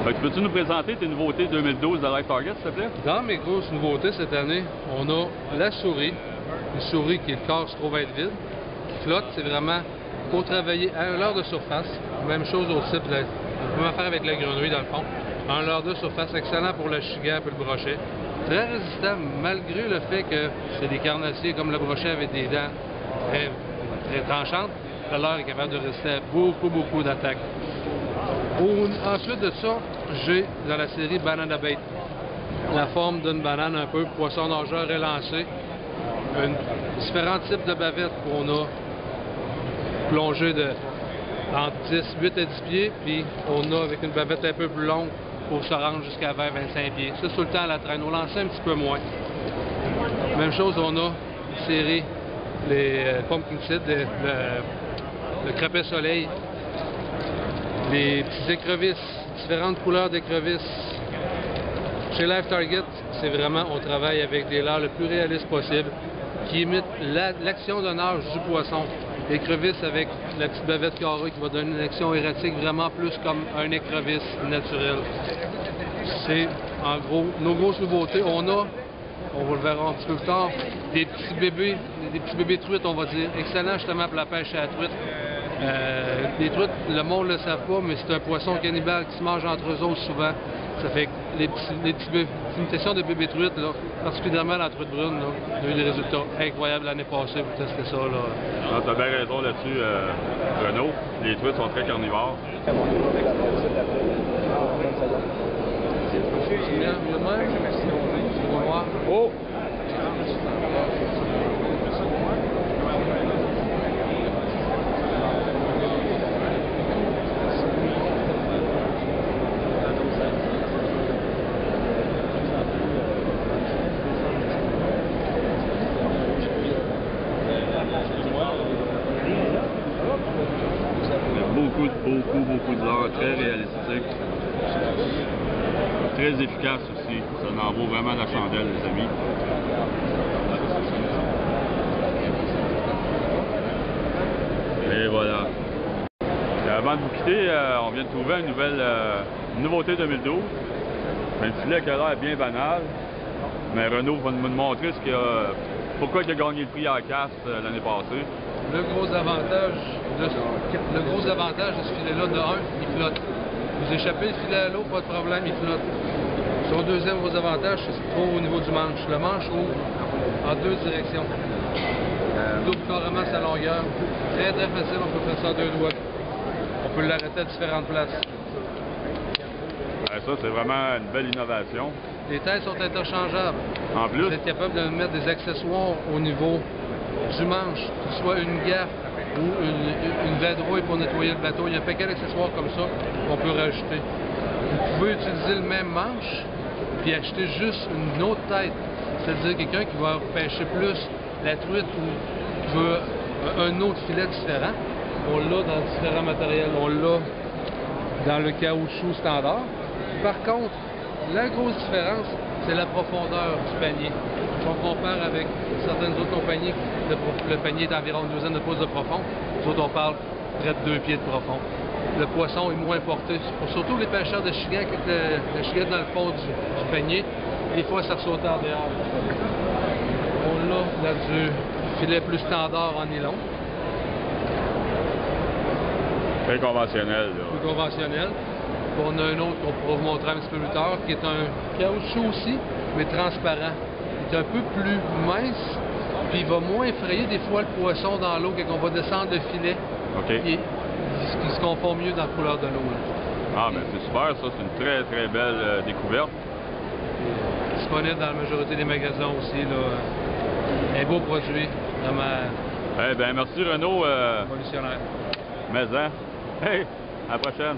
Peux-tu nous présenter tes nouveautés 2012 de Life Target, s'il te plaît? Dans mes grosses nouveautés cette année, on a la souris. Une souris qui, le corps se trouve être vide, qui flotte. C'est vraiment pour travailler à 1 leurre de surface. Même chose au type, on peut faire avec la grenouille dans le fond. 1 leurre de surface, excellent pour le chigan et le brochet. Très résistant, malgré le fait que c'est des carnassiers comme le brochet avec des dents très tranchantes. Le leurre est capable de résister à beaucoup d'attaques. Ensuite de ça, j'ai dans la série Banana Bait la forme d'une banane un peu, poisson nageur élancé. Différents types de bavettes qu'on a plongées entre 8 à 10 pieds, puis on a avec une bavette un peu plus longue pour se rendre jusqu'à 20-25 pieds. Ça, tout le temps à la traîne. On lançait un petit peu moins. Même chose, on a une série, les pumpkin seed, le crêpet soleil, les petits écrevisses, différentes couleurs d'écrevisses. Chez Life Target, c'est vraiment, on travaille avec des leurres le plus réaliste possible, qui imitent l'action de nage du poisson. L'écrevisse avec la petite bavette carrée qui va donner une action erratique vraiment plus comme un écrevisse naturel. C'est en gros nos grosses nouveautés. On vous le verra un petit peu plus tard, des petits bébés truites, on va dire. Excellent justement pour la pêche à la truite. Les truites, le monde ne le savent pas, mais c'est un poisson cannibale qui se mange entre eux autres souvent. Ça fait que les imitations de bébés truites, là, particulièrement la truite brune, là, on a eu des résultats incroyables l'année passée pour tester ça. Tu as bien raison là-dessus, Renaud. Les truites sont très carnivores. Oh! Beaucoup de leurres, très réalistique, très efficace aussi. Ça en vaut vraiment la chandelle, les amis. Et voilà. Avant de vous quitter, on vient de trouver une nouveauté 2012. Un filet qui a l'air bien banal, mais Renaud va nous montrer pourquoi il a gagné le prix à la casse l'année passée. Le gros avantage de ce filet-là, de 1, il flotte. Vous échappez le filet à l'eau, pas de problème, il flotte. Son deuxième gros avantage, c'est qu'il se trouve au niveau du manche. Le manche ouvre en 2 directions. Double carrément sa longueur. Très facile, on peut faire ça à 2 doigts. On peut l'arrêter à différentes places. Ça, c'est vraiment une belle innovation. Les têtes sont interchangeables. En plus, vous êtes capable de mettre des accessoires au niveau du manche, que ce soit une gaffe ou une vadrouille pour nettoyer le bateau. Il y a un paquet d'accessoires comme ça qu'on peut rajouter. Vous pouvez utiliser le même manche puis acheter juste une autre tête. C'est-à-dire quelqu'un qui va pêcher plus la truite ou qui veut un autre filet différent. On l'a dans différents matériels. On l'a dans le caoutchouc standard. Par contre, la grosse différence, c'est la profondeur du panier. Si on compare avec certaines autres compagnies, le panier est d'environ 2 de pouces de profond. Nous autres, on parle près de 2 pieds de profond. Le poisson est moins porté. Pour surtout les pêcheurs de chigan, quand le chigan est dans le fond du panier, des fois, ça ressautait en dehors. On a du filet plus standard en nylon. très conventionnel. Là. Plus conventionnel. Puis on a un autre qu'on pourra vous montrer un petit peu plus tard, qui est un caoutchouc aussi, mais transparent. Il est un peu plus mince, puis il va moins effrayer des fois le poisson dans l'eau quand on va descendre le filet. OK. Qui se confond mieux dans la couleur de l'eau. Ah, ben c'est super, ça. C'est une très, très belle découverte. Disponible dans la majorité des magasins aussi. Là. Un beau produit, vraiment. Eh bien, merci Renaud. Révolutionnaire. Mais, hein? Hey, à la prochaine.